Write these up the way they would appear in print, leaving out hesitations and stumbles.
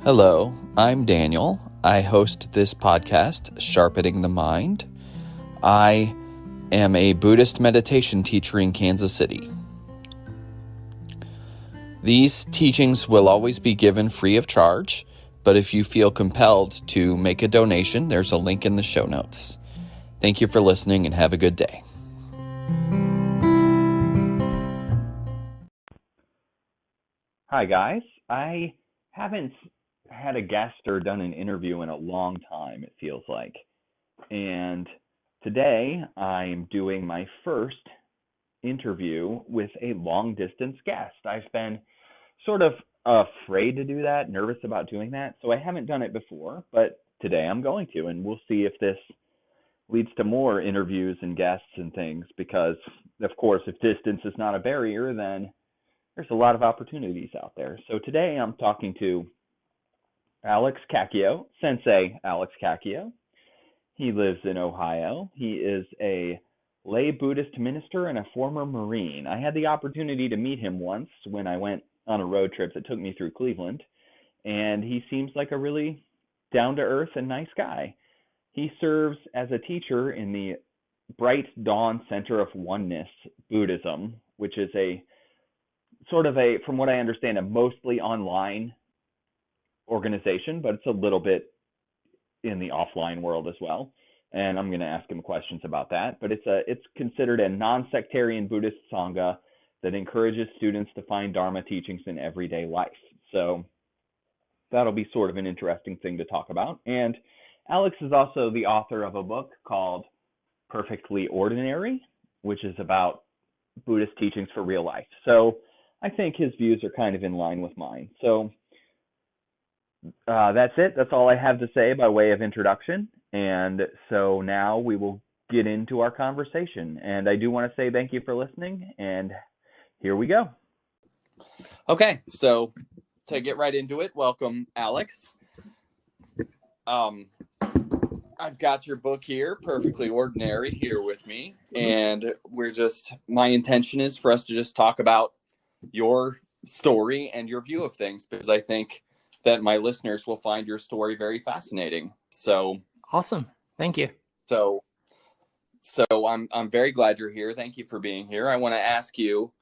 Hello, I'm Daniel. I host this podcast, Sharpening the Mind. I am a Buddhist meditation teacher in Kansas City. These teachings will always be given free of charge, but if you feel compelled to make a donation, there's a link in the show notes. Thank you for listening and have a good day. Hi guys, I haven't had a guest or done an interview in a long time, it feels like. And today I'm doing my first interview with a long distance guest. I've been sort of afraid to do that, nervous about doing that, so I haven't done it before, but today I'm going to, and we'll see if this leads to more interviews and guests and things, because of course if distance is not a barrier, then there's a lot of opportunities out there. So today I'm talking to Alex Kakuyo, Sensei Alex Kakuyo. He lives in Ohio. He is a lay Buddhist minister and a former Marine. I had the opportunity to meet him once when I went on a road trip that took me through Cleveland, and he seems like a really down-to-earth and nice guy. He serves as a teacher in the Bright Dawn Center of Oneness Buddhism, which is a sort of a, from what I understand, a mostly online organization, but it's a little bit in the offline world as well. And I'm going to ask him questions about that. But it's considered a non-sectarian Buddhist Sangha that encourages students to find Dharma teachings in everyday life. So that'll be sort of an interesting thing to talk about. And Alex is also the author of a book called Perfectly Ordinary, which is about Buddhist teachings for real life. So I think his views are kind of in line with mine. So that's it. That's all I have to say by way of introduction. And so now we will get into our conversation. And I do want to say thank you for listening. And here we go. Okay, so to get right into it, welcome, Alex. I've got your book here, Perfectly Ordinary, here with me. And my intention is for us to just talk about your story and your view of things, because I think that my listeners will find your story very fascinating. So awesome. Thank you. So I'm very glad you're here. Thank you for being here. I want to ask you,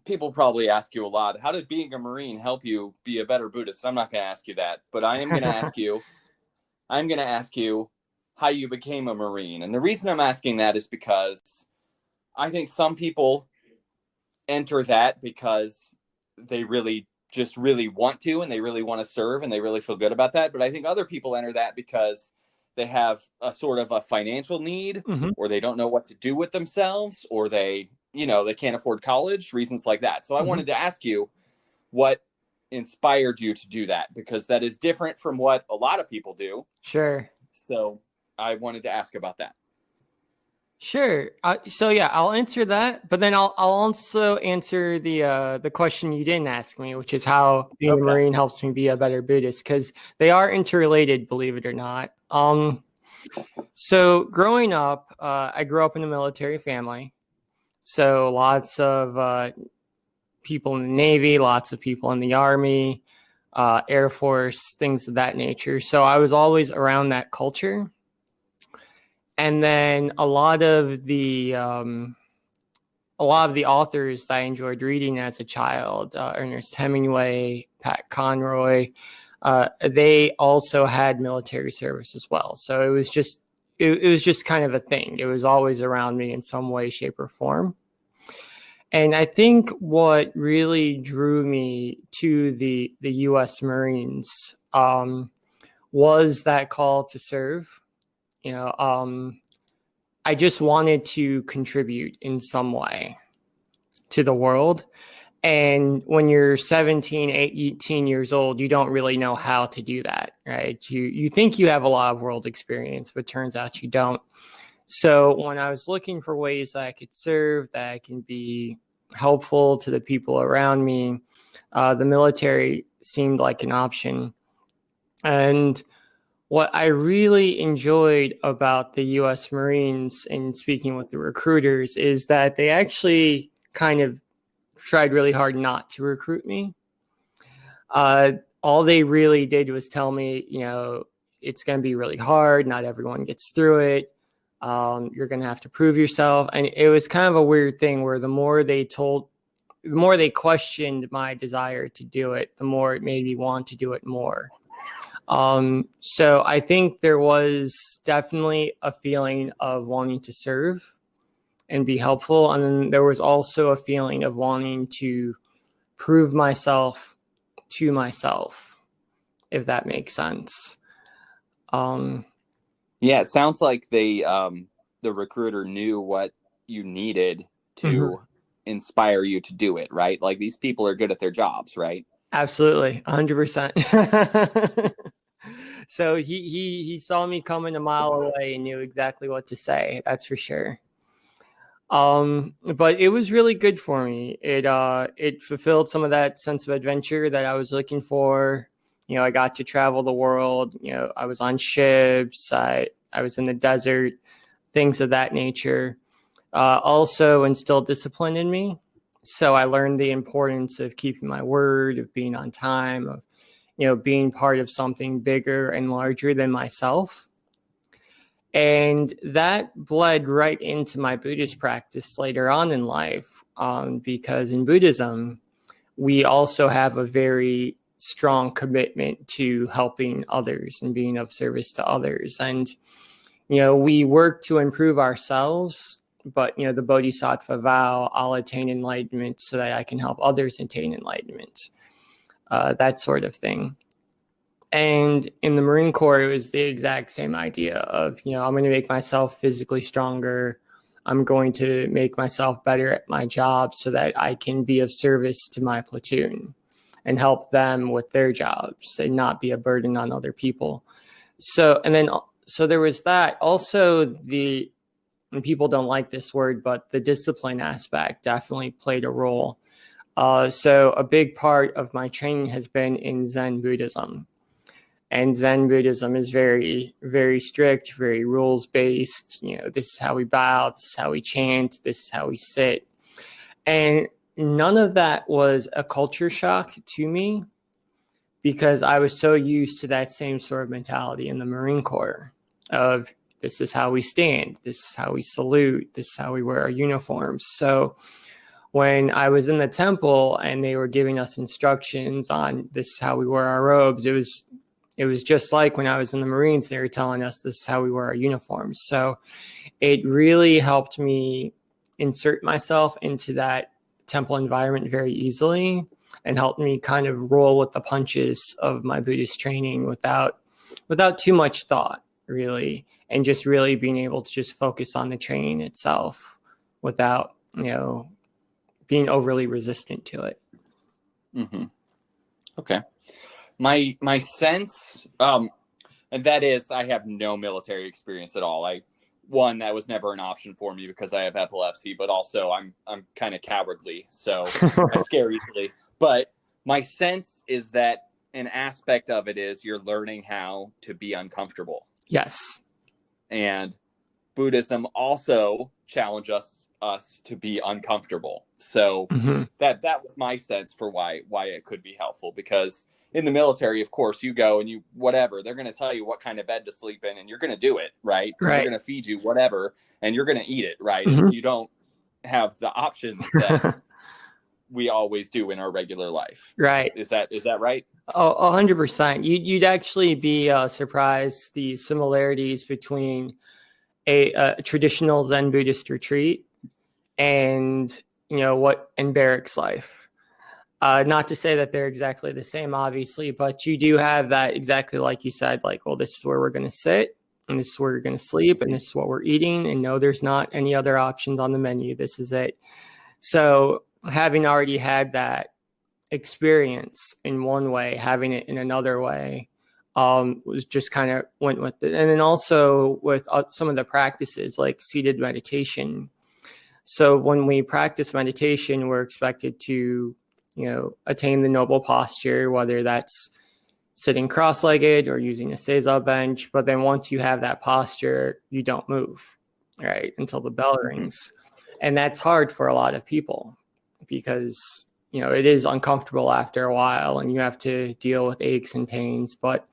people probably ask you a lot, how did being a Marine help you be a better Buddhist? I'm not going to ask you that, but I am going to ask you, how you became a Marine. And the reason I'm asking that is because I think some people enter that because they really want to, and they really want to serve, and they really feel good about that. But I think other people enter that because they have a sort of a financial need, or they don't know what to do with themselves, or they can't afford college, reasons like that. So I wanted to ask you what inspired you to do that, because that is different from what a lot of people do. Sure. So I wanted to ask about that. Sure. So yeah, I'll answer that, but then I'll also answer the question you didn't ask me, which is how being a Marine helps me be a better Buddhist, because they are interrelated, believe it or not. So growing up, I grew up in a military family, so lots of people in the Navy, lots of people in the Army, Air Force, things of that nature. So I was always around that culture. And then a lot of the authors that I enjoyed reading as a child, Ernest Hemingway, Pat Conroy, they also had military service as well. So it was just kind of a thing. It was always around me in some way, shape, or form. And I think what really drew me to the U.S. Marines was that call to serve. I just wanted to contribute in some way to the world. And when you're 17, 18 years old, you don't really know how to do that, right? You think you have a lot of world experience, but turns out you don't. So when I was looking for ways that I could serve, that I can be helpful to the people around me, the military seemed like an option. And what I really enjoyed about the U.S. Marines and speaking with the recruiters is that they actually kind of tried really hard not to recruit me. all they really did was tell me, it's going to be really hard. Not everyone gets through it. You're going to have to prove yourself. And it was kind of a weird thing where the more they questioned my desire to do it, the more it made me want to do it more. So I think there was definitely a feeling of wanting to serve and be helpful. And then there was also a feeling of wanting to prove myself to myself, if that makes sense. Yeah, it sounds like the recruiter knew what you needed to inspire you to do it, right? Like, these people are good at their jobs, right? Absolutely, 100%. So he saw me coming a mile away and knew exactly what to say. That's for sure. But it was really good for me. It fulfilled some of that sense of adventure that I was looking for. I got to travel the world. I was on ships. I was in the desert, things of that nature. Also instilled discipline in me. So I learned the importance of keeping my word, of being on time, of being part of something bigger and larger than myself. And that bled right into my Buddhist practice later on in life, because in Buddhism, we also have a very strong commitment to helping others and being of service to others. And, we work to improve ourselves, but, the Bodhisattva vow, I'll attain enlightenment so that I can help others attain enlightenment, that sort of thing. And in the Marine Corps, it was the exact same idea of, I'm going to make myself physically stronger. I'm going to make myself better at my job so that I can be of service to my platoon and help them with their jobs and not be a burden on other people. So there was that. Also, and people don't like this word, but the discipline aspect definitely played a role. So a big part of my training has been in Zen Buddhism. And Zen Buddhism is very, very strict, very rules-based. This is how we bow, this is how we chant, this is how we sit. And none of that was a culture shock to me because I was so used to that same sort of mentality in the Marine Corps of this is how we stand, this is how we salute, this is how we wear our uniforms. So when I was in the temple and they were giving us instructions on this is how we wear our robes, it was just like when I was in the Marines, they were telling us this is how we wear our uniforms. So it really helped me insert myself into that temple environment very easily and helped me kind of roll with the punches of my Buddhist training without too much thought, really, and just really being able to just focus on the training itself without, being overly resistant to it. Mm-hmm. Okay. My sense, and that is, I have no military experience at all. That was never an option for me because I have epilepsy, but also I'm kind of cowardly, so I scare easily. But my sense is that an aspect of it is you're learning how to be uncomfortable. Yes. And Buddhism also challenges us to be uncomfortable. So that was my sense for why it could be helpful, because in the military, of course, you go and they're going to tell you what kind of bed to sleep in and you're going to do it, right? Right. They're going to feed you whatever and you're going to eat it, right? You don't have the options that we always do in our regular life. Right. Is that right? Oh, 100%. You'd actually be surprised the similarities between a traditional Zen Buddhist retreat and barracks life. Not to say that they're exactly the same, obviously, but you do have that exactly like you said, like, well, this is where we're going to sit and this is where we're going to sleep and this is what we're eating. And no, there's not any other options on the menu. This is it. So having already had that experience in one way, having it in another way, was just kind of went with it. And then also with some of the practices like seated meditation. So when we practice meditation, we're expected to attain the noble posture, whether that's sitting cross-legged or using a seiza bench. But then once you have that posture, you don't move, right, until the bell rings. And that's hard for a lot of people because, it is uncomfortable after a while, and you have to deal with aches and pains. But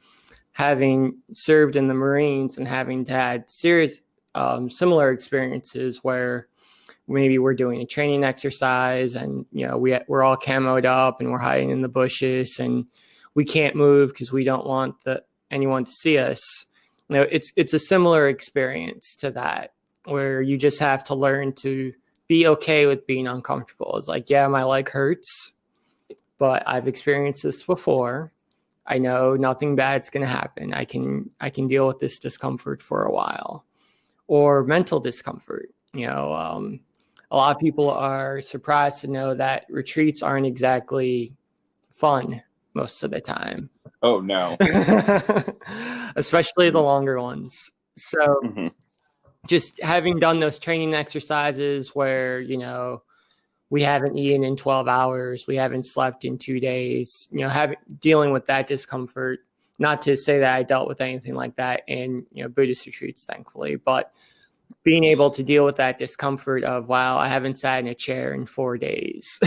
having served in the Marines and having had serious similar experiences where maybe we're doing a training exercise and we're all camoed up and we're hiding in the bushes and we can't move because we don't want anyone to see us. It's a similar experience to that, where you just have to learn to be okay with being uncomfortable. It's like, yeah, my leg hurts, but I've experienced this before. I know nothing bad's going to happen. I can deal with this discomfort for a while. Or mental discomfort. A lot of people are surprised to know that retreats aren't exactly fun most of the time. Oh, no. Especially the longer ones. So just having done those training exercises where, we haven't eaten in 12 hours, we haven't slept in 2 days, dealing with that discomfort, not to say that I dealt with anything like that in, Buddhist retreats, thankfully, but being able to deal with that discomfort of, wow, I haven't sat in a chair in 4 days,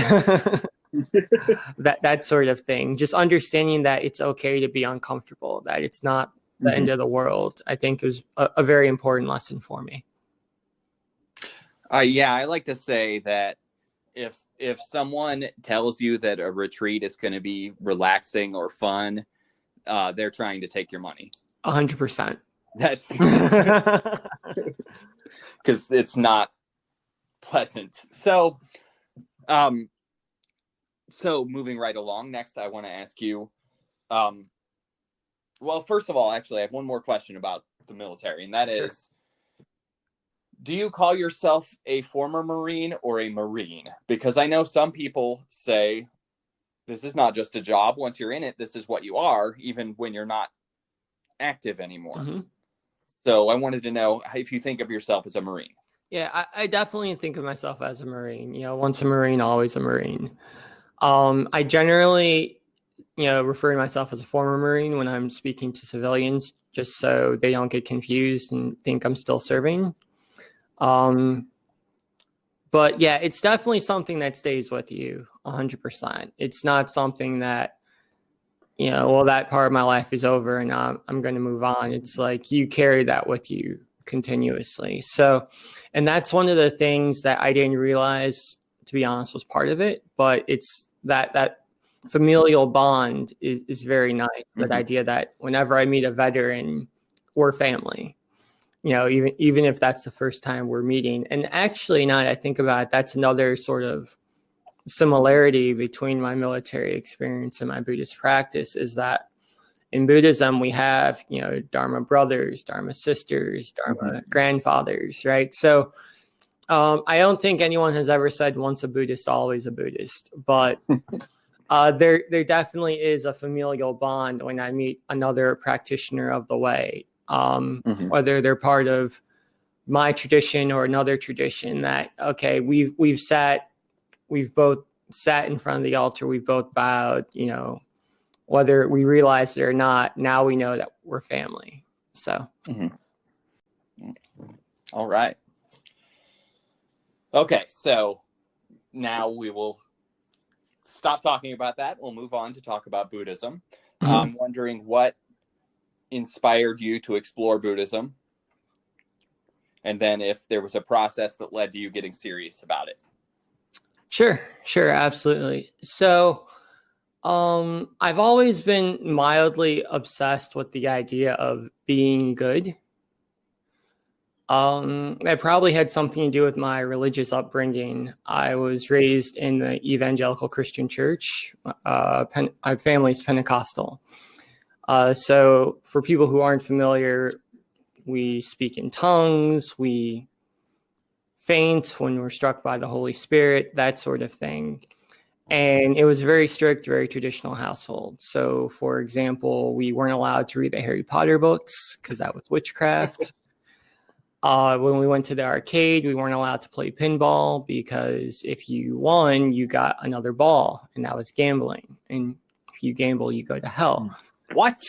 that sort of thing, just understanding that it's okay to be uncomfortable, that it's not the end of the world, I think is a very important lesson for me. Yeah, I like to say that if someone tells you that a retreat is going to be relaxing or fun, they're trying to take your money. 100%. That's because it's not pleasant. So moving right along, next I want to ask you, well, first of all, actually, I have one more question about the military, and that is, do you call yourself a former Marine or a Marine? Because I know some people say this is not just a job. Once you're in it, this is what you are, even when you're not active anymore. So I wanted to know if you think of yourself as a Marine. Yeah, I definitely think of myself as a Marine. Once a Marine, always a Marine. I generally, refer to myself as a former Marine when I'm speaking to civilians, just so they don't get confused and think I'm still serving. But yeah, it's definitely something that stays with you 100%. It's not something that, well, that part of my life is over and I'm going to move on. It's like you carry that with you continuously. So, and that's one of the things that I didn't realize, to be honest, was part of it, but it's that familial bond is very nice. That idea that whenever I meet a veteran, we're family. Even if that's the first time we're meeting. And actually, now that I think about it, that's another sort of similarity between my military experience and my Buddhist practice, is that in Buddhism, we have, Dharma brothers, Dharma sisters, Dharma grandfathers, right? So I don't think anyone has ever said once a Buddhist, always a Buddhist, but there definitely is a familial bond when I meet another practitioner of the way. Whether they're part of my tradition or another tradition, that, okay, we've both sat in front of the altar, we've both bowed, whether we realize it or not, now we know that we're family. So. All right. Okay. So now we will stop talking about that. We'll move on to talk about Buddhism. I'm wondering what inspired you to explore Buddhism, and then if there was a process that led to you getting serious about it. Sure, absolutely. So I've always been mildly obsessed with the idea of being good. That probably had something to do with my religious upbringing. I was raised in the evangelical Christian church. My family's Pentecostal. So for people who aren't familiar, we speak in tongues, we faint when we're struck by the Holy Spirit, that sort of thing. And it was a very strict, very traditional household. So, for example, we weren't allowed to read the Harry Potter books because that was witchcraft. When we went to the arcade, we weren't allowed to play pinball because if you won, you got another ball, and that was gambling. And if you gamble, you go to hell. What?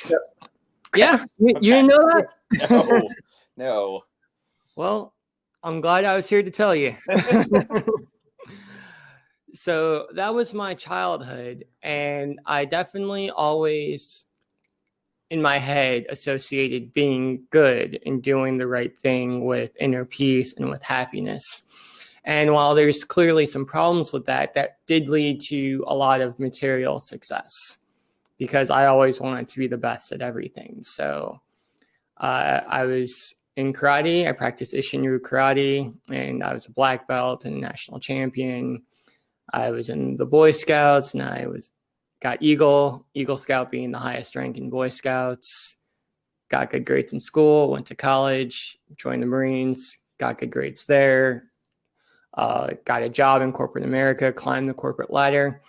Yeah, you didn't know that? No. Well, I'm glad I was here to tell you. So that was my childhood, and I definitely always in my head associated being good and doing the right thing with inner peace and with happiness. And while there's clearly some problems with that, that did lead to a lot of material success because I always wanted to be the best at everything. So I was in karate. I practiced Ishinryu karate, and I was a black belt and national champion. I was in the Boy Scouts, and got Eagle Scout being the highest rank in Boy Scouts. Got good grades in school, went to college, joined the Marines, got good grades there. Got a job in corporate America, climbed the corporate ladder.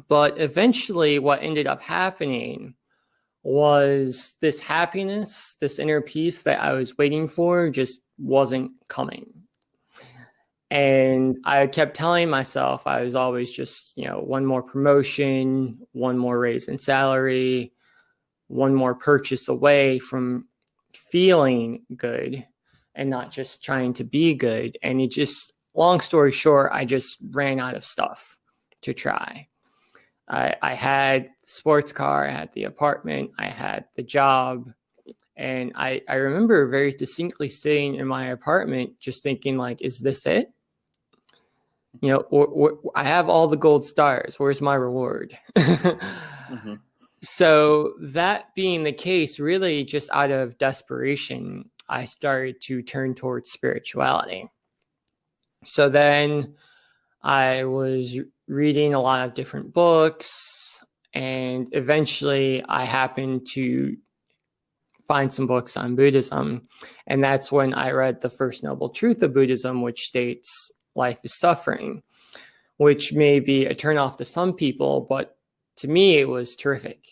But eventually what ended up happening was this happiness, this inner peace that I was waiting for just wasn't coming. And I kept telling myself I was always just, one more promotion, one more raise in salary, one more purchase away from feeling good and not just trying to be good. And it just, long story short, I just ran out of stuff to try. I had the sports car, I had the apartment, I had the job. And I remember very distinctly sitting in my apartment just thinking, like, is this it? I have all the gold stars. Where's my reward? Mm-hmm. So that being the case, really just out of desperation, I started to turn towards spirituality. So then I was reading a lot of different books, and eventually I happened to find some books on Buddhism. And that's when I read the first noble truth of Buddhism, which states life is suffering, which may be a turnoff to some people, but to me, it was terrific.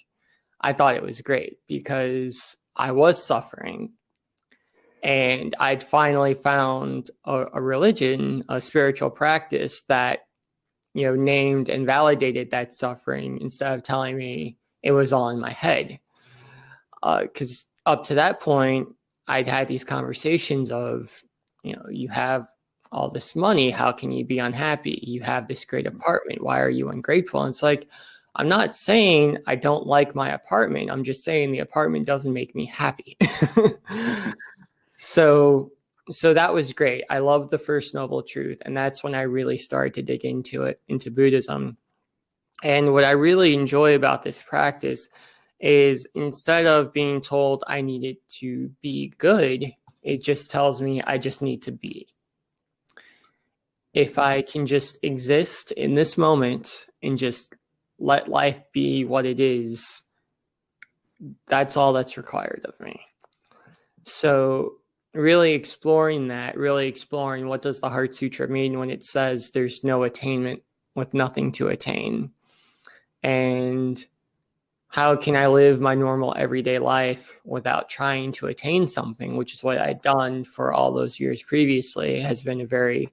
I thought it was great because I was suffering, and I'd finally found a religion, a spiritual practice that, named and validated that suffering instead of telling me it was all in my head. Because up to that point, I'd had these conversations of, you have all this money, how can you be unhappy? You have this great apartment, why are you ungrateful? And it's like, I'm not saying I don't like my apartment. I'm just saying the apartment doesn't make me happy. So that was great. I loved the first noble truth. And that's when I really started to dig into Buddhism. And what I really enjoy about this practice is instead of being told I needed to be good, it just tells me I just need to be. If I can just exist in this moment and just let life be what it is, that's all that's required of me. So really exploring what does the Heart Sutra mean when it says there's no attainment with nothing to attain? And how can I live my normal everyday life without trying to attain something, which is what I'd done for all those years previously, has been a very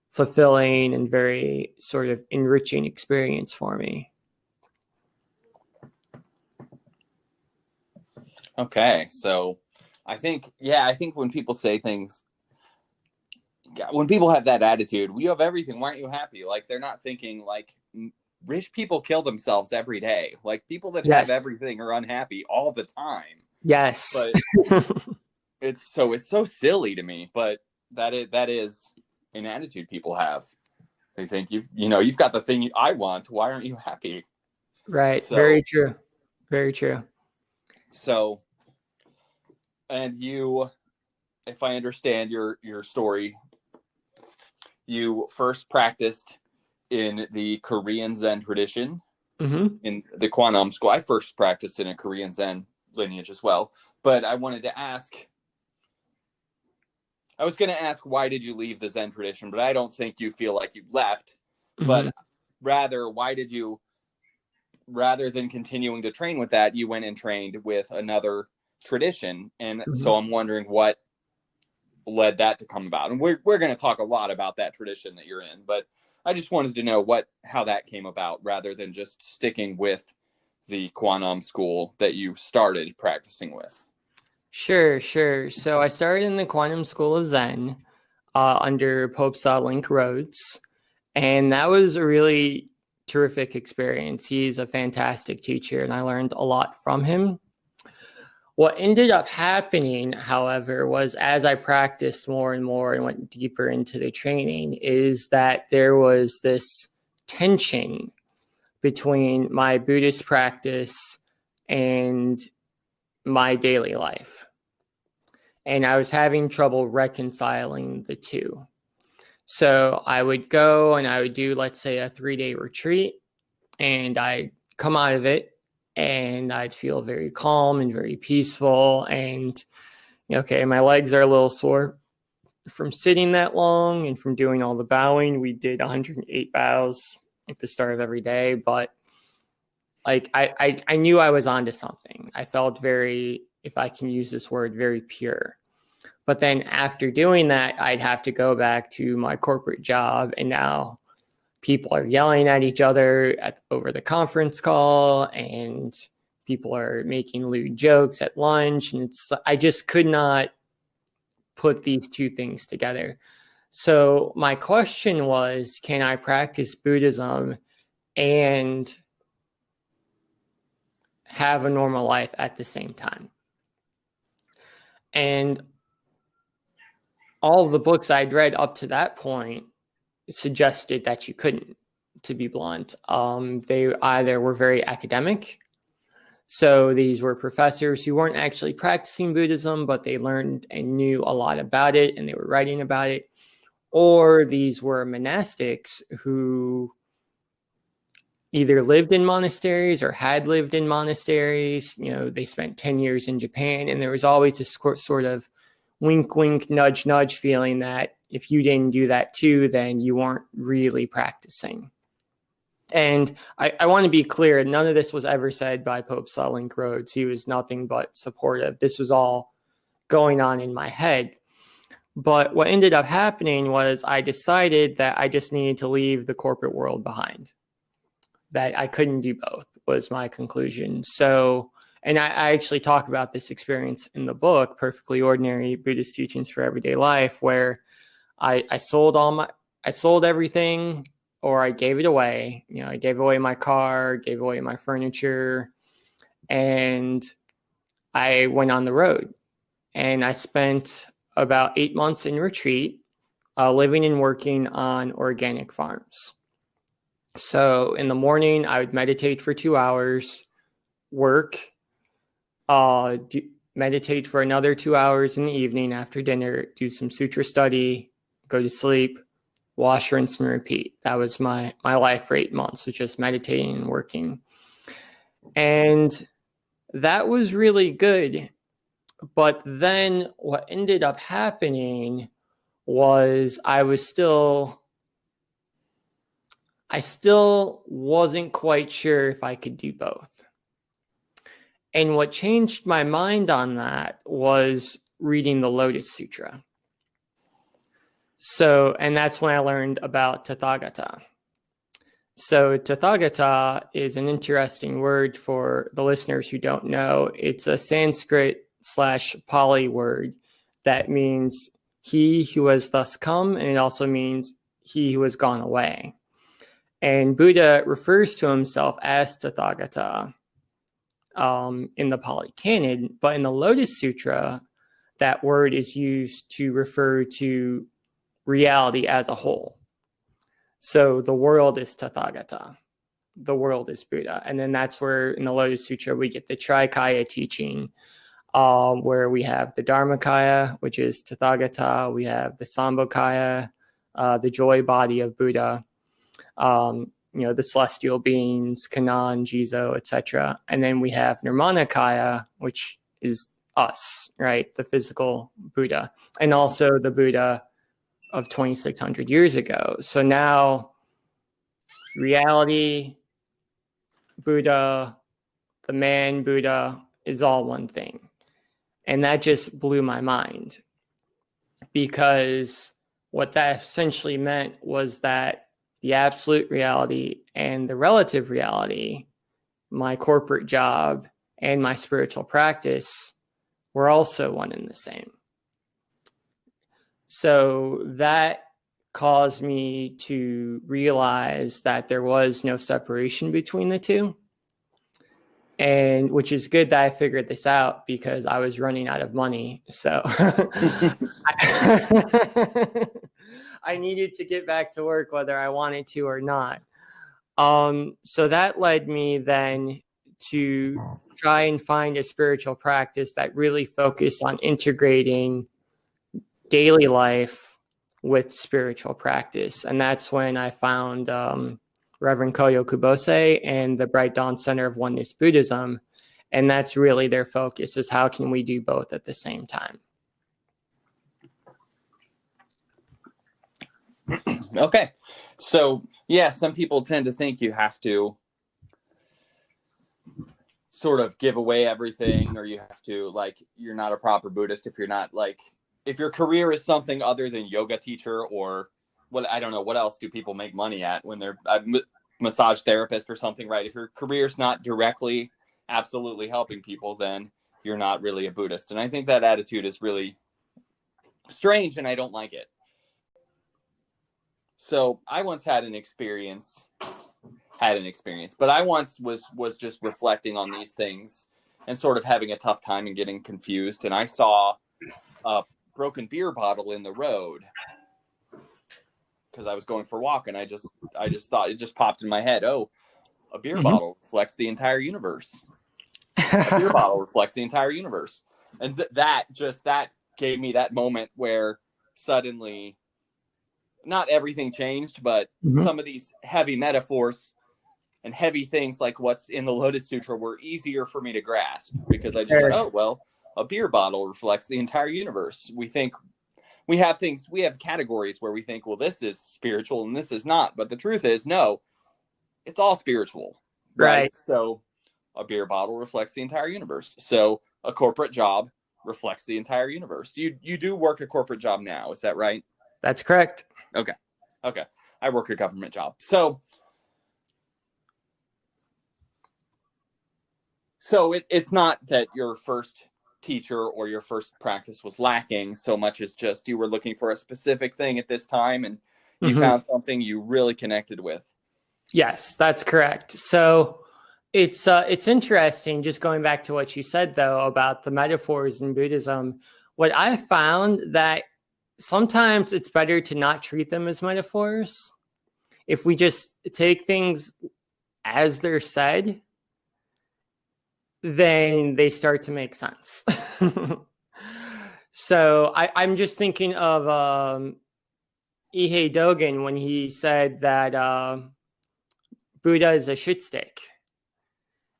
fulfilling and very sort of enriching experience for me. Okay, so I think when people say things, when people have that attitude, you have everything, why aren't you happy? Like, they're not thinking, like, rich people kill themselves every day. Like, people that have everything are unhappy all the time. Yes. But it's so silly to me, but that is an attitude people have. They think you've got the thing I want, why aren't you happy? Right. So, very true. Very true. So, and you, if I understand your story, you first practiced in the Korean Zen tradition, in the Kwanam school. I first practiced in a Korean Zen lineage as well. But I was going to ask, why did you leave the Zen tradition? But I don't think you feel like you left. But rather, why did you, rather than continuing to train with that, you went and trained with another tradition? And so I'm wondering what led that to come about. And we're going to talk a lot about that tradition that you're in, but I just wanted to know how that came about rather than just sticking with the Kwanam school that you started practicing with. Sure. So I started in the Quantum School of Zen under Pope Link Rhodes. And that was a really terrific experience. He's a fantastic teacher, and I learned a lot from him. What ended up happening, however, was as I practiced more and more and went deeper into the training, is that there was this tension between my Buddhist practice and my daily life. And I was having trouble reconciling the two. So I would go and I would do, let's say, a 3-day retreat, and I'd come out of it and I'd feel very calm and very peaceful. And, okay, my legs are a little sore from sitting that long and from doing all the bowing. We did 108 bows at the start of every day, but like I knew I was onto something. I felt very, if I can use this word, very pure. But then after doing that, I'd have to go back to my corporate job, and now people are yelling at each other over the conference call, and people are making lewd jokes at lunch, and I just could not put these two things together. So my question was, can I practice Buddhism and have a normal life at the same time? And all of the books I'd read up to that point suggested that you couldn't, to be blunt. They either were very academic. So these were professors who weren't actually practicing Buddhism, but they learned and knew a lot about it and they were writing about it. Or these were monastics who either lived in monasteries or had lived in monasteries. They spent 10 years in Japan, and there was always this sort of wink, wink, nudge, nudge feeling that if you didn't do that too, then you weren't really practicing. And I want to be clear, none of this was ever said by Pope Link Rhodes. He was nothing but supportive. This was all going on in my head. But what ended up happening was I decided that I just needed to leave the corporate world behind. That I couldn't do both was my conclusion. So, and I actually talk about this experience in the book, Perfectly Ordinary Buddhist Teachings for Everyday Life, where I sold everything, or I gave it away. I gave away my car, gave away my furniture, and I went on the road. And I spent about 8 months in retreat, living and working on organic farms. So in the morning, I would meditate for 2 hours, work, meditate for another 2 hours in the evening after dinner, do some sutra study, go to sleep, wash, rinse, and repeat. That was my life for 8 months, was just meditating and working. And that was really good. But then what ended up happening was I still wasn't quite sure if I could do both. And what changed my mind on that was reading the Lotus Sutra. So, and that's when I learned about Tathagata. So Tathagata is an interesting word for the listeners who don't know. It's a Sanskrit/Pali word that means he who has thus come, and it also means he who has gone away. And Buddha refers to himself as Tathagata in the Pali Canon, but in the Lotus Sutra, that word is used to refer to reality as a whole. So the world is Tathagata. The world is Buddha. And then that's where in the Lotus Sutra we get the Trikaya teaching, where we have the Dharmakaya, which is Tathagata. We have the Sambhogakaya, the joy body of Buddha. The celestial beings, Kanan, Jizo, etc. And then we have Nirmanakaya, which is us, right? The physical Buddha, and also the Buddha of 2,600 years ago. So now reality, Buddha, the man Buddha is all one thing. And that just blew my mind, because what that essentially meant was that the absolute reality and the relative reality, my corporate job and my spiritual practice, were also one and the same. So that caused me to realize that there was no separation between the two. And which is good that I figured this out because I was running out of money. So I needed to get back to work whether I wanted to or not. So that led me then to try and find a spiritual practice that really focused on integrating daily life with spiritual practice. And that's when I found Reverend Koyo Kubose and the Bright Dawn Center of Oneness Buddhism. And that's really their focus, is how can we do both at the same time? Okay. So, yeah, some people tend to think you have to sort of give away everything, or you have to, like, you're not a proper Buddhist if you're not, like, if your career is something other than yoga teacher, or what, I don't know, what else do people make money at when they're a massage therapist or something, right? If your career's not directly absolutely helping people, then you're not really a Buddhist. And I think that attitude is really strange, and I don't like it. So I once had an experience, but I once was just reflecting on these things and sort of having a tough time and getting confused. And I saw a broken beer bottle in the road because I was going for a walk, and I just thought, it just popped in my head, oh, a beer bottle reflects the entire universe. A beer bottle reflects the entire universe. And that gave me that moment where suddenly not everything changed, but some of these heavy metaphors and heavy things like what's in the Lotus Sutra were easier for me to grasp, because I just thought, oh, well, a beer bottle reflects the entire universe. We have categories where we think, well, this is spiritual and this is not. But the truth is, no, it's all spiritual. Right? So a beer bottle reflects the entire universe. So a corporate job reflects the entire universe. You do work a corporate job now. Is that right? That's correct. Okay. I work a government job. So it's not that your first teacher or your first practice was lacking so much as just you were looking for a specific thing at this time, and you found something you really connected with. Yes, that's correct. So it's interesting, just going back to what you said, though, about the metaphors in Buddhism. What I found that sometimes it's better to not treat them as metaphors. If we just take things as they're said, then they start to make sense. So I'm just thinking of Ihei Dogen when he said that Buddha is a shit stick.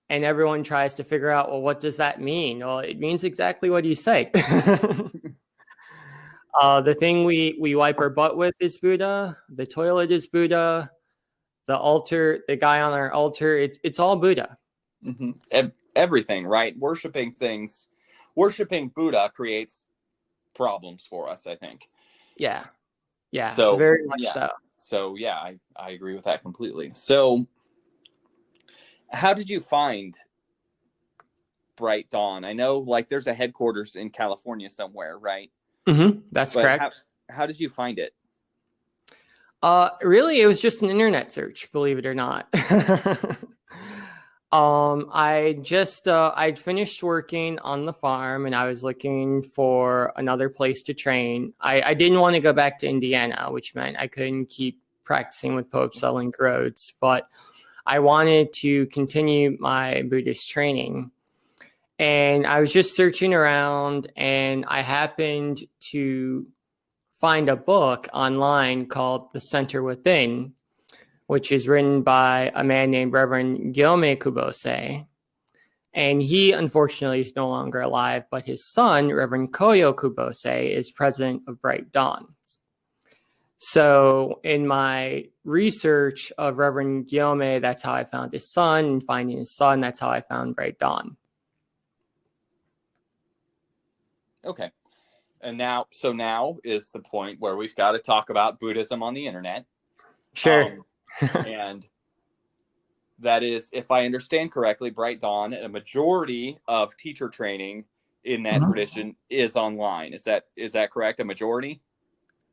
And everyone tries to figure out, well, what does that mean? Well, it means exactly what you say. The thing we wipe our butt with is Buddha. The toilet is Buddha. The altar, the guy on our altar, it's all Buddha. Everything, right? Worshipping Buddha creates problems for us, I think. Yeah. So very much so. So yeah, I agree with that completely. So how did you find Bright Dawn? I know, like, there's a headquarters in California somewhere, right? That's correct. How did you find it? Really, it was just an internet search, believe it or not. I'd finished working on the farm, and I was looking for another place to train. I didn't want to go back to Indiana, which meant I couldn't keep practicing with Pope Link Rhodes, but I wanted to continue my Buddhist training. And I was just searching around, and I happened to find a book online called The Center Within, which is written by a man named Reverend Gyome Kubose. And he, unfortunately, is no longer alive, but his son, Reverend Koyo Kubose, is president of Bright Dawn. So in my research of Reverend Gyome, that's how I found his son, and finding his son, that's how I found Bright Dawn. Okay. And now is the point where we've got to talk about Buddhism on the internet. Sure. And that is, if I understand correctly, Bright Dawn, a majority of teacher training in that tradition is online. Is that correct? A majority?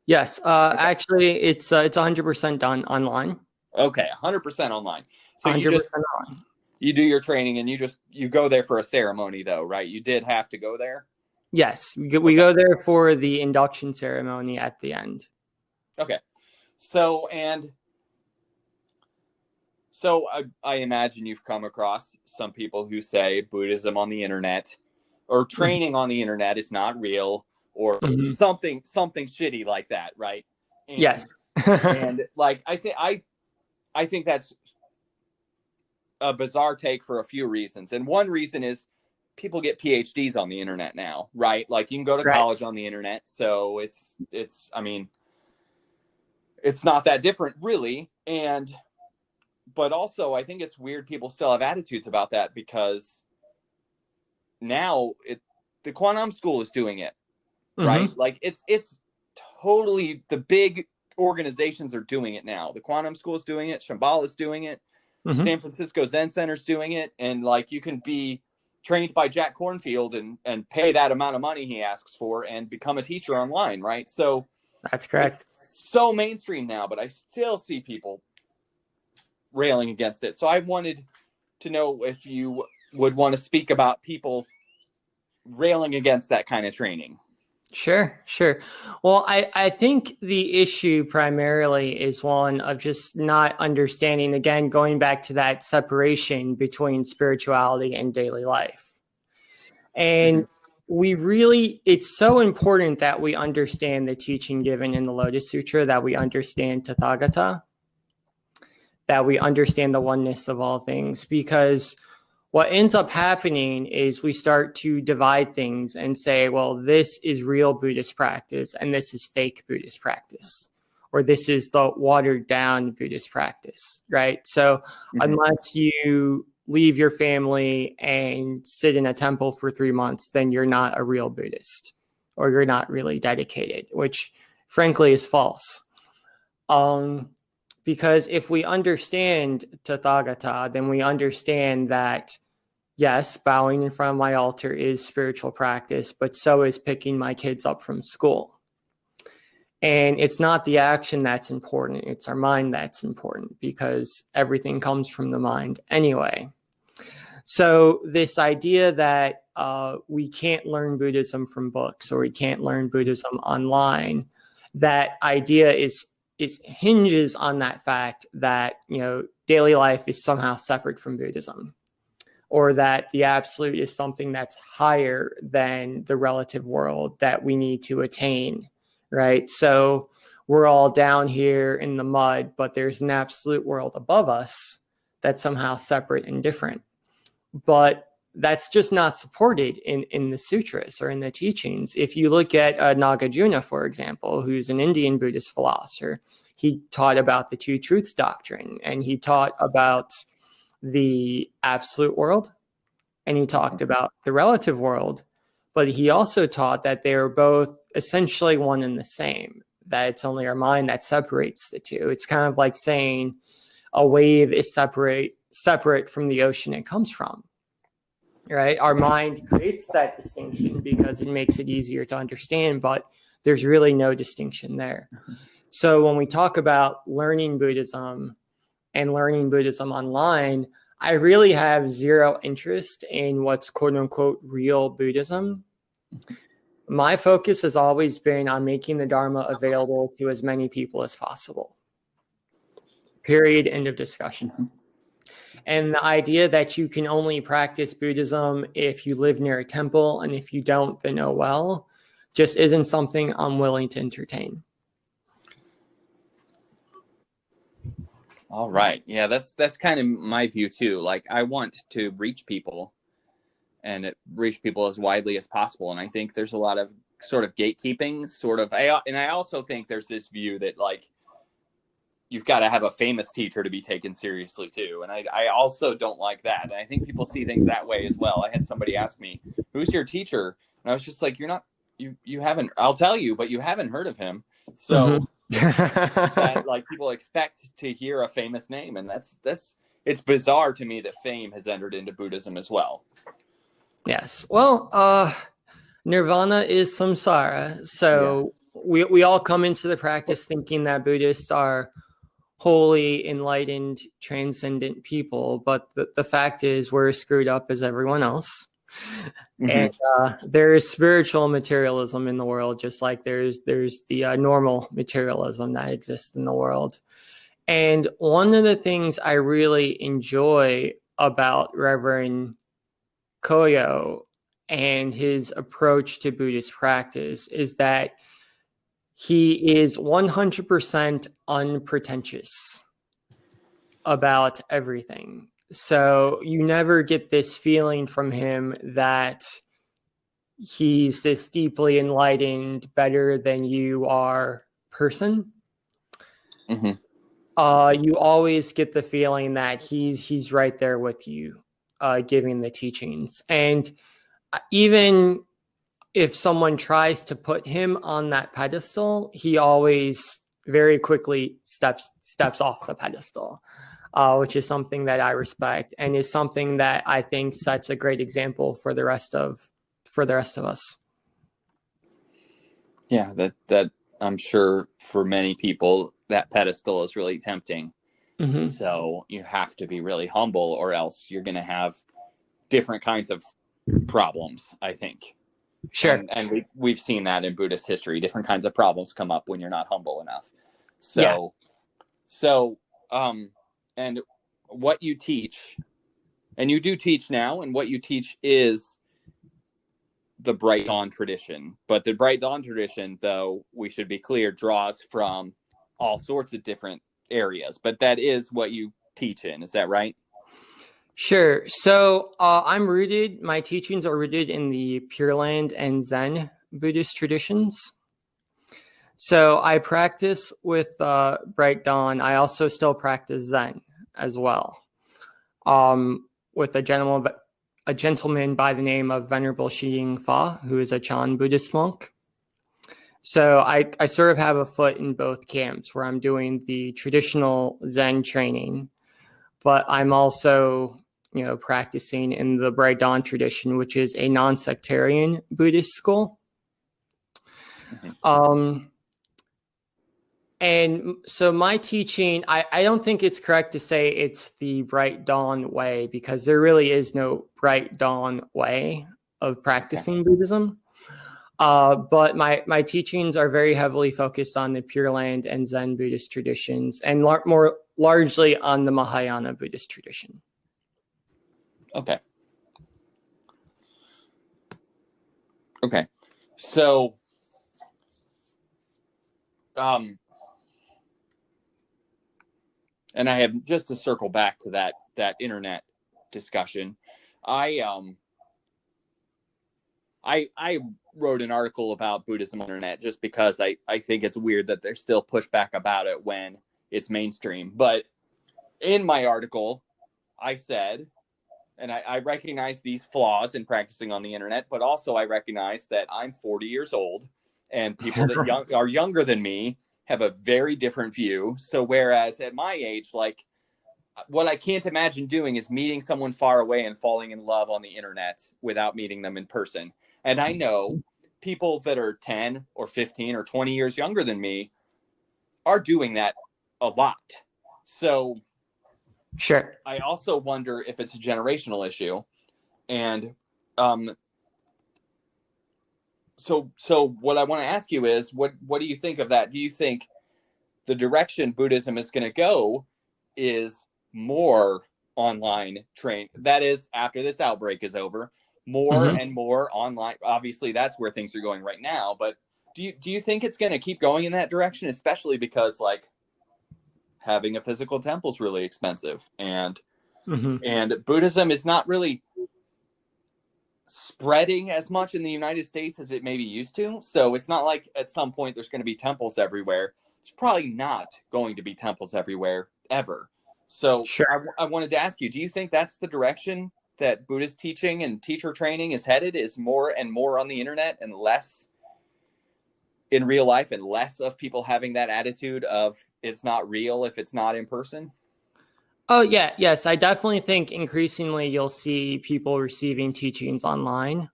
Yes. Okay. Actually, it's 100% done online. Okay, 100% online. So 100% online. you do your training and you go there for a ceremony though, right? You did have to go there? Yes, we Okay. go there for the induction ceremony at the end. Okay. So I imagine you've come across some people who say Buddhism on the internet or training on the internet is not real or something shitty like that, right? Yes. And like I think that's a bizarre take for a few reasons. And one reason is people get PhDs on the internet now, right? Like you can go to Right. college on the internet, so it's I mean, it's not that different really. But also I think it's weird people still have attitudes about that because now the Quantum School is doing it, right? Like it's totally, the big organizations are doing it now. The Quantum School is doing it, Shambhala is doing it, San Francisco Zen Center is doing it, and like you can be trained by Jack Kornfield and pay that amount of money he asks for and become a teacher online, right? So that's correct. It's so mainstream now, but I still see people railing against it. So I wanted to know if you would want to speak about people railing against that kind of training. Sure. Well, I think the issue primarily is one of just not understanding, again, going back to that separation between spirituality and daily life. And it's so important that we understand the teaching given in the Lotus Sutra, that we understand Tathagata, that we understand the oneness of all things, because what ends up happening is we start to divide things and say, well, this is real Buddhist practice and this is fake Buddhist practice, or this is the watered down Buddhist practice, right? So unless you leave your family and sit in a temple for 3 months, then you're not a real Buddhist, or you're not really dedicated, which frankly is false. Because if we understand Tathagata, then we understand that, yes, bowing in front of my altar is spiritual practice, but so is picking my kids up from school. And it's not the action that's important, it's our mind that's important, because everything comes from the mind anyway. So this idea that we can't learn Buddhism from books, or we can't learn Buddhism online, that idea hinges on that fact that, daily life is somehow separate from Buddhism, or that the absolute is something that's higher than the relative world that we need to attain, right? So we're all down here in the mud, but there's an absolute world above us that's somehow separate and different. But that's just not supported in the sutras or in the teachings. If you look at Nagarjuna, for example, who's an Indian Buddhist philosopher, he taught about the Two Truths doctrine, and he taught about the absolute world, and he talked about the relative world, but he also taught that they are both essentially one and the same, that it's only our mind that separates the two. It's kind of like saying a wave is separate from the ocean it comes from, right? Our mind creates that distinction because it makes it easier to understand, but there's really no distinction there. So when we talk about learning Buddhism and learning Buddhism online, I really have zero interest in what's quote unquote real Buddhism. My focus has always been on making the Dharma available to as many people as possible. Period. End of discussion. And the idea that you can only practice Buddhism if you live near a temple, and if you don't, then oh well, just isn't something I'm willing to entertain. All right. Yeah, that's kind of my view too. Like I want to reach people and reach people as widely as possible. And I think there's a lot of sort of gatekeeping and I also think there's this view that like, you've got to have a famous teacher to be taken seriously too. And I also don't like that. And I think people see things that way as well. I had somebody ask me, who's your teacher? And I was just like, you haven't, I'll tell you, but you haven't heard of him. So that like people expect to hear a famous name. And it's bizarre to me that fame has entered into Buddhism as well. Yes. Well, nirvana is samsara. So we all come into the practice thinking that Buddhists are holy, enlightened, transcendent people, but the fact is we're as screwed up as everyone else. And there is spiritual materialism in the world, just like there's the normal materialism that exists in the world. And one of the things I really enjoy about Reverend Koyo and his approach to Buddhist practice is that he is 100% unpretentious about everything. So you never get this feeling from him that he's this deeply enlightened, better than you are person. You always get the feeling that he's right there with you, giving the teachings. And even if someone tries to put him on that pedestal, he always very quickly steps off the pedestal, which is something that I respect and is something that I think sets a great example for the rest of us. Yeah, that I'm sure for many people that pedestal is really tempting. So you have to be really humble, or else you're going to have different kinds of problems, I think. Sure. And we've seen that in Buddhist history. Different kinds of problems come up when you're not humble enough. So and what you teach, and you do teach now, and what you teach is the Bright Dawn tradition. But the Bright Dawn tradition, though, we should be clear, draws from all sorts of different areas. But that is what you teach in. Is that right? Sure. So my teachings are rooted in the Pure Land and Zen Buddhist traditions. So I practice with Bright Dawn. I also still practice Zen as well, with a gentleman by the name of Venerable Shiying Fa, who is a Chan Buddhist monk. So I sort of have a foot in both camps, where I'm doing the traditional Zen training, but I'm also, practicing in the Bright Dawn tradition, which is a non-sectarian Buddhist school. And so my teaching, I don't think it's correct to say it's the Bright Dawn way, because there really is no Bright Dawn way of practicing Buddhism. But my teachings are very heavily focused on the Pure Land and Zen Buddhist traditions, and more largely on the Mahayana Buddhist tradition. Okay. So, and I have, just to circle back to that internet discussion, I wrote an article about Buddhism on the internet just because I think it's weird that there's still pushback about it when it's mainstream. But in my article, I said, and I recognize these flaws in practicing on the internet, but also I recognize that I'm 40 years old, and people that are younger than me have a very different view. So whereas at my age, like, what I can't imagine doing is meeting someone far away and falling in love on the internet without meeting them in person. And I know people that are 10 or 15 or 20 years younger than me are doing that a lot. So sure, I also wonder if it's a generational issue. And so what I want to ask you is, what do you think of that? Do you think the direction Buddhism is going to go is more online train? That is, after this outbreak is over, more and more online. Obviously, that's where things are going right now. But do you think it's going to keep going in that direction, especially because, like, having a physical temple is really expensive, and Buddhism is not really spreading as much in the United States as it maybe used to. So it's not like at some point there's going to be temples everywhere. It's probably not going to be temples everywhere ever. So sure. I wanted to ask you, do you think that's the direction that Buddhist teaching and teacher training is headed, is more and more on the internet and less in real life, and less of people having that attitude of it's not real if it's not in person? Oh, yeah. Yes, I definitely think increasingly you'll see people receiving teachings online.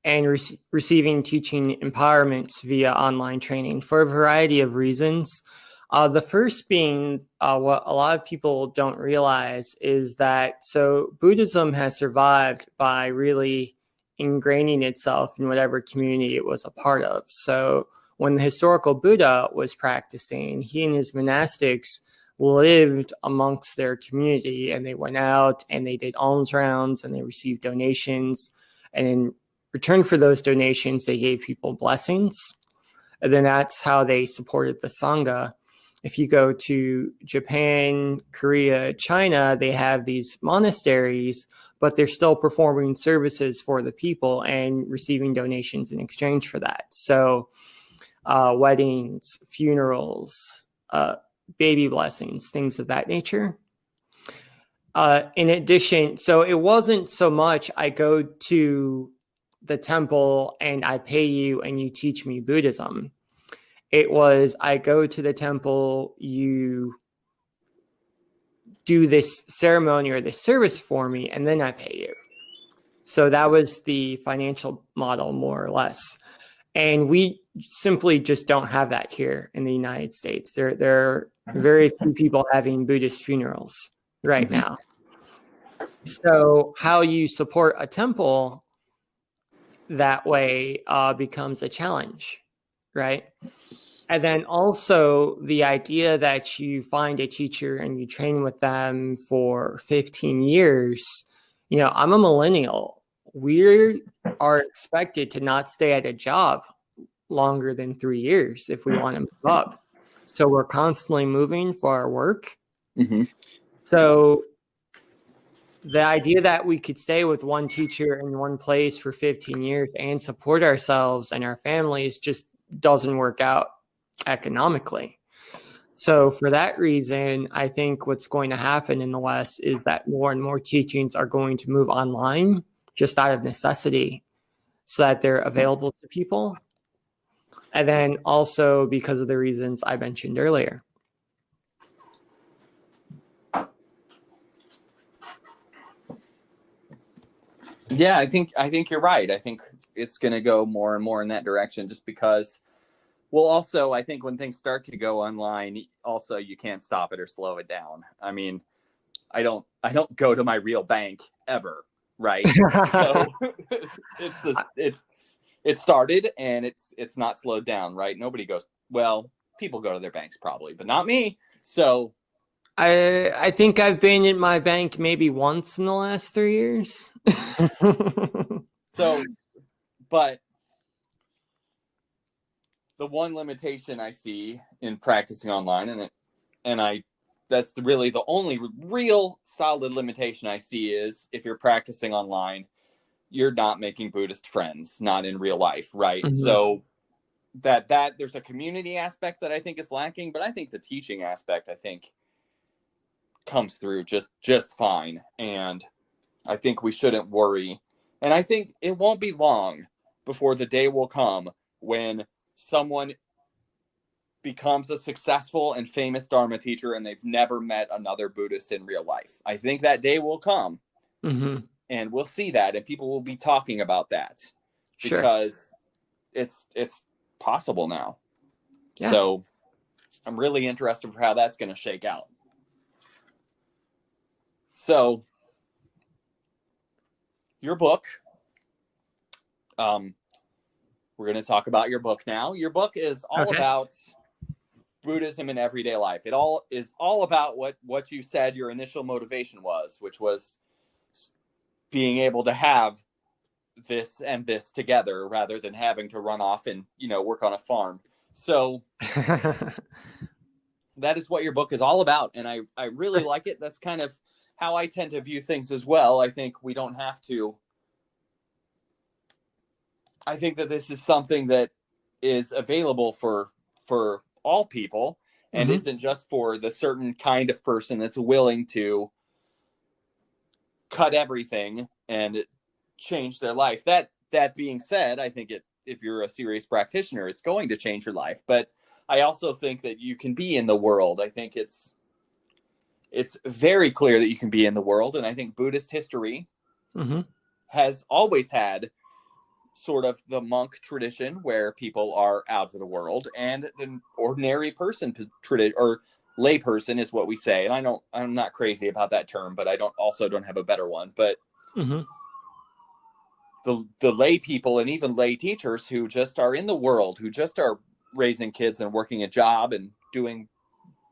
and receiving teaching empowerments via online training for a variety of reasons. The first being what a lot of people don't realize is that so Buddhism has survived by really ingraining itself in whatever community it was a part of. So when the historical Buddha was practicing, he and his monastics lived amongst their community, and they went out and they did alms rounds and they received donations. And in return for those donations, they gave people blessings. And then that's how they supported the Sangha. If you go to Japan, Korea, China, they have these monasteries, but they're still performing services for the people and receiving donations in exchange for that. So weddings, funerals, baby blessings, things of that nature. In addition, so it wasn't so much I go to the temple and I pay you and you teach me Buddhism. It was I go to the temple, you do this ceremony or this service for me, and then I pay you. So that was the financial model, more or less. And we simply just don't have that here in the United States. There are very few people having Buddhist funerals right now. So how you support a temple that way becomes a challenge, right? And then also the idea that you find a teacher and you train with them for 15 years. You know, I'm a millennial. We are expected to not stay at a job longer than 3 years if we want to move up. So we're constantly moving for our work. Mm-hmm. So the idea that we could stay with one teacher in one place for 15 years and support ourselves and our families just doesn't work out economically. So for that reason, I think what's going to happen in the West is that more and more teachings are going to move online just out of necessity so that they're available to people. And then also because of the reasons I mentioned earlier. Yeah, I think you're right. I think it's going to go more and more in that direction just because, well, also, I think when things start to go online, also you can't stop it or slow it down. I mean, I don't go to my real bank ever, right? So it started and it's not slowed down, right? Nobody goes, well, people go to their banks probably, but not me. So I think I've been in my bank maybe once in the last 3 years. So, but the one limitation I see in practicing online, that's really the only real solid limitation I see is if you're practicing online, you're not making Buddhist friends, not in real life, right? Mm-hmm. So that there's a community aspect that I think is lacking, but I think the teaching aspect, I think, comes through just fine. And I think we shouldn't worry. And I think it won't be long before the day will come when someone becomes a successful and famous Dharma teacher and they've never met another Buddhist in real life. I think that day will come. Mm-hmm. And we'll see that, and people will be talking about that because it's possible now. Yeah. So I'm really interested for how that's going to shake out. So your book, we're going to talk about your book now. Your book is all about Buddhism in everyday life. It all is all about what you said your initial motivation was, which was being able to have this and this together rather than having to run off and, work on a farm. So that is what your book is all about. And I really like it. That's kind of how I tend to view things as well. I think we don't have to. I think that this is something that is available for all people and isn't just for the certain kind of person that's willing to cut everything and change their life. That being said, I think if you're a serious practitioner, it's going to change your life. But I also think that you can be in the world. I think it's very clear that you can be in the world. And I think Buddhist history has always had sort of the monk tradition where people are out of the world, and the ordinary person tradition, or lay person is what we say. And I'm not crazy about that term, but I don't have a better one. But the lay people and even lay teachers who just are in the world, who just are raising kids and working a job and doing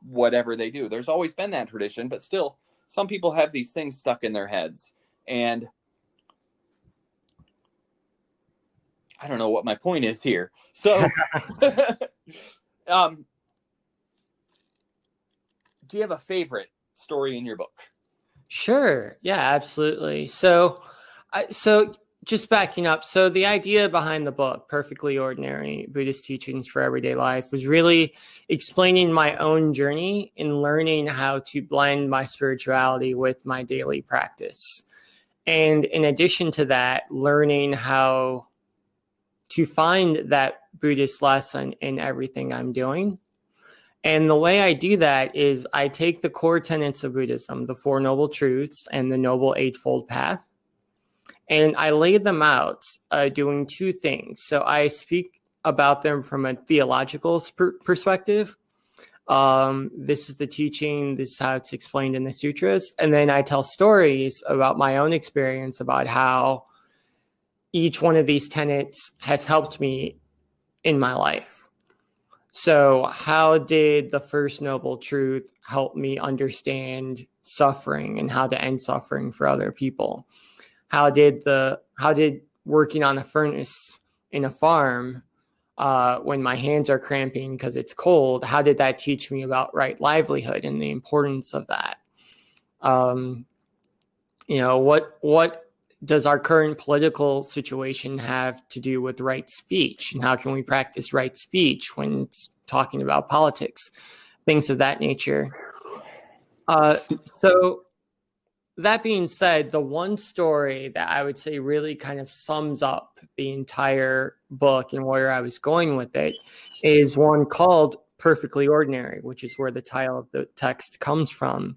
whatever they do. There's always been that tradition, but still some people have these things stuck in their heads. And I don't know what my point is here. So, do you have a favorite story in your book? Sure. Yeah, absolutely. So just backing up. So the idea behind the book, Perfectly Ordinary Buddhist Teachings for Everyday Life, was really explaining my own journey in learning how to blend my spirituality with my daily practice. And in addition to that, learning how to find that Buddhist lesson in everything I'm doing. And the way I do that is I take the core tenets of Buddhism, the Four Noble Truths and the Noble Eightfold Path, and I lay them out doing two things. So I speak about them from a theological perspective. This is the teaching, this is how it's explained in the sutras. And then I tell stories about my own experience, about how each one of these tenets has helped me in my life. So how did the first noble truth help me understand suffering and how to end suffering for other people? How did working on a furnace in a farm when my hands are cramping because it's cold, how did that teach me about right livelihood and the importance of that? What does our current political situation have to do with right speech? And how can we practice right speech when it's talking about politics? Things of that nature. So that being said, the one story that I would say really kind of sums up the entire book and where I was going with it is one called Perfectly Ordinary, which is where the title of the text comes from.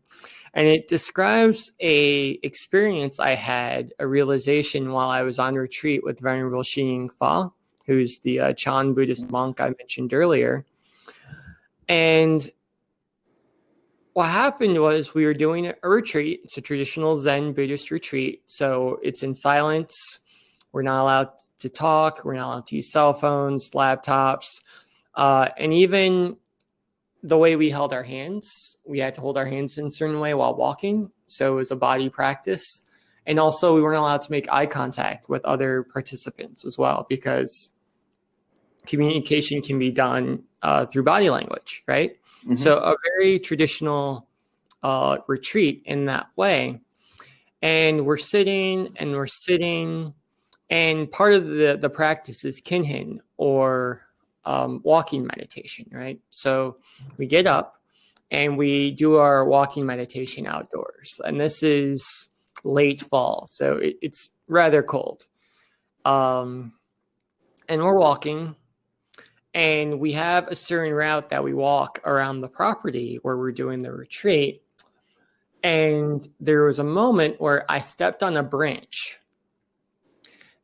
And it describes a experience I had, a realization while I was on retreat with Venerable Xiying Fa, who's the Chan Buddhist monk I mentioned earlier. And what happened was we were doing a retreat. It's a traditional Zen Buddhist retreat. So it's in silence. We're not allowed to talk. We're not allowed to use cell phones, laptops. And even the way we held our hands, we had to hold our hands in a certain way while walking. So it was a body practice. And also we weren't allowed to make eye contact with other participants as well, because communication can be done through body language, right? Mm-hmm. So a very traditional retreat in that way. And we're sitting, and part of the practice is kinhin, or walking meditation, right? So we get up and we do our walking meditation outdoors. And this is late fall, so it's rather cold. And we're walking, and we have a certain route that we walk around the property where we're doing the retreat. And there was a moment where I stepped on a branch,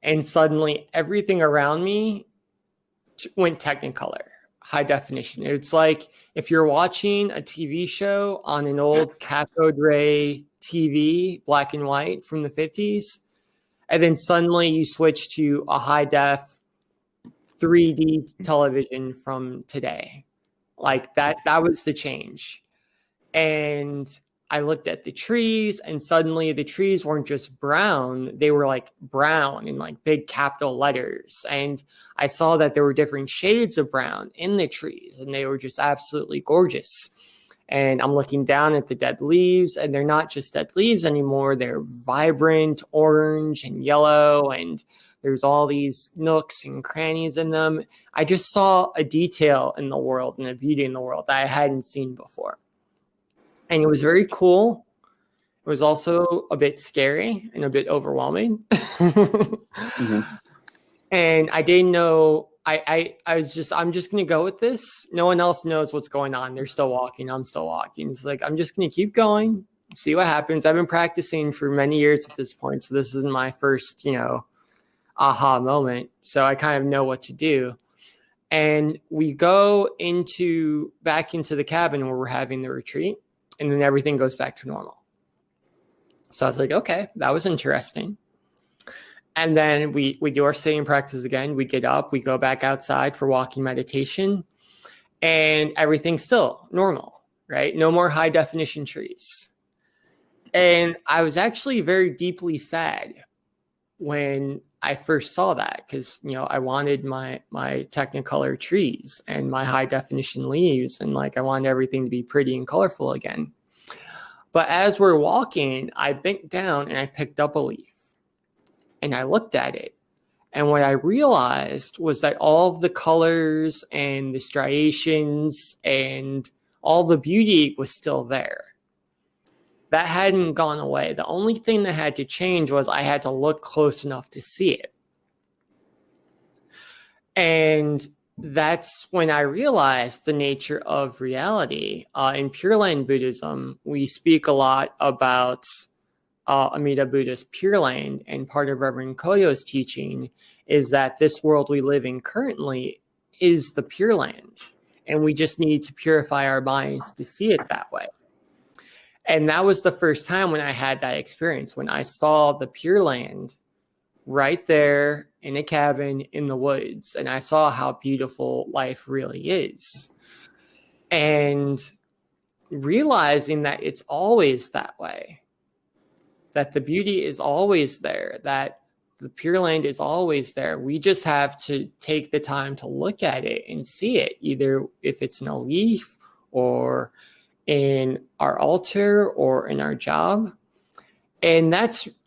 and suddenly everything around me went Technicolor, high definition. It's like if you're watching a TV show on an old cathode ray TV, black and white from the 50s, and then suddenly you switch to a high def 3D television from today. Like that was the change. And I looked at the trees, and suddenly the trees weren't just brown, they were like brown in like big capital letters. And I saw that there were different shades of brown in the trees, and they were just absolutely gorgeous. And I'm looking down at the dead leaves, and they're not just dead leaves anymore. They're vibrant orange and yellow, and there's all these nooks and crannies in them. I just saw a detail in the world and a beauty in the world that I hadn't seen before. And it was very cool. It was also a bit scary and a bit overwhelming. Mm-hmm. And I didn't know, I'm just going to go with this. No one else knows what's going on. They're still walking. I'm still walking. It's like, I'm just going to keep going, see what happens. I've been practicing for many years at this point. So this isn't my first, aha moment. So I kind of know what to do. And we go back into the cabin where we're having the retreat, and then everything goes back to normal. So I was like, okay, that was interesting. And then we do our sitting practice again. We get up, we go back outside for walking meditation, and everything's still normal, right? No more high definition trees. And I was actually very deeply sad when I first saw that, because, you know, I wanted my Technicolor trees and my high definition leaves, and like I wanted everything to be pretty and colorful again. But as we're walking, I bent down and I picked up a leaf and I looked at it. And what I realized was that all of the colors and the striations and all the beauty was still there. That hadn't gone away. The only thing that had to change was I had to look close enough to see it. And that's when I realized the nature of reality. In Pure Land Buddhism, we speak a lot about Amida Buddha's Pure Land, and part of Reverend Koyo's teaching is that this world we live in currently is the Pure Land, and we just need to purify our minds to see it that way. And that was the first time when I had that experience, when I saw the Pure Land right there in a cabin in the woods, and I saw how beautiful life really is. And realizing that it's always that way, that the beauty is always there, that the Pure Land is always there. We just have to take the time to look at it and see it, either if it's in a leaf or in our altar or in our job. And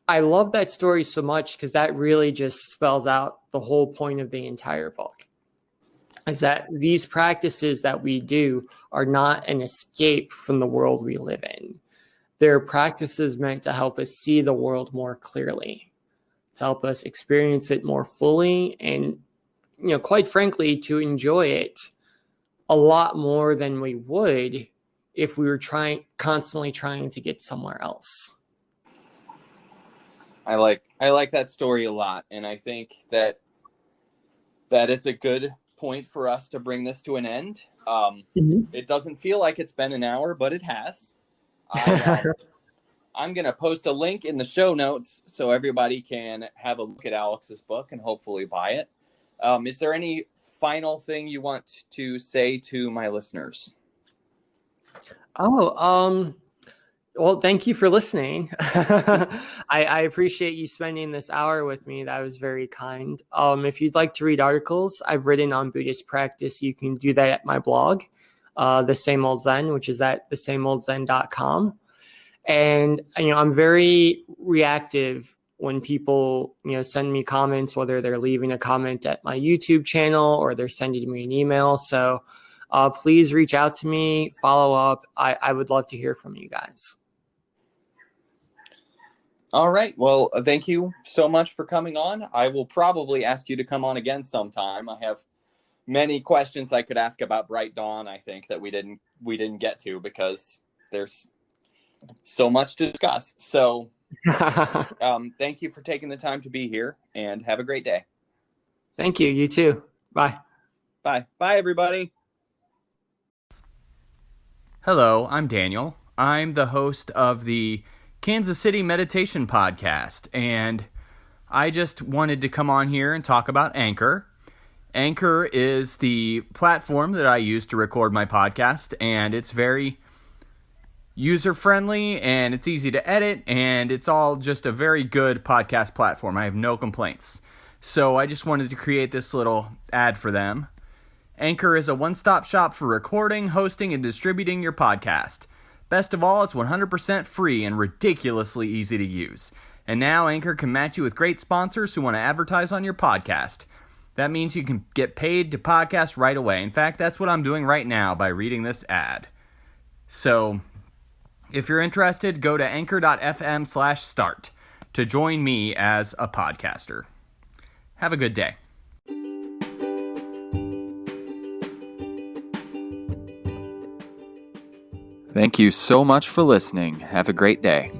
I love that story so much, because that really just spells out the whole point of the entire book, is that these practices that we do are not an escape from the world we live in. They're practices meant to help us see the world more clearly, to help us experience it more fully, and, you know, quite frankly, to enjoy it a lot more than we would if we were constantly trying to get somewhere else. I like that story a lot, and I think that is a good point for us to bring this to an end. It doesn't feel like it's been an hour, but it has. I'm going to post a link in the show notes so everybody can have a look at Alex's book and hopefully buy it. Is there any final thing you want to say to my listeners? Well, thank you for listening. I appreciate you spending this hour with me. That was very kind. If you'd like to read articles I've written on Buddhist practice, you can do that at my blog, The Same Old Zen, which is at thesameoldzen.com. And, you know, I'm very reactive when people, you know, send me comments, whether they're leaving a comment at my YouTube channel or they're sending me an email. So please reach out to me, follow up. I would love to hear from you guys. All right. Well, thank you so much for coming on. I will probably ask you to come on again sometime. I have many questions I could ask about Bright Dawn, I think, that we didn't get to, because there's so much to discuss. So thank you for taking the time to be here, and have a great day. Thank you. You too. Bye. Bye, everybody. Hello, I'm Daniel. I'm the host of the Kansas City Meditation Podcast, and I just wanted to come on here and talk about Anchor. Anchor is the platform that I use to record my podcast, and it's very user-friendly, and it's easy to edit, and it's all just a very good podcast platform. I have no complaints. So I just wanted to create this little ad for them. Anchor is a one-stop shop for recording, hosting, and distributing your podcast. Best of all, it's 100% free and ridiculously easy to use. And now Anchor can match you with great sponsors who want to advertise on your podcast. That means you can get paid to podcast right away. In fact, that's what I'm doing right now by reading this ad. So, if you're interested, go to anchor.fm/start to join me as a podcaster. Have a good day. Thank you so much for listening. Have a great day.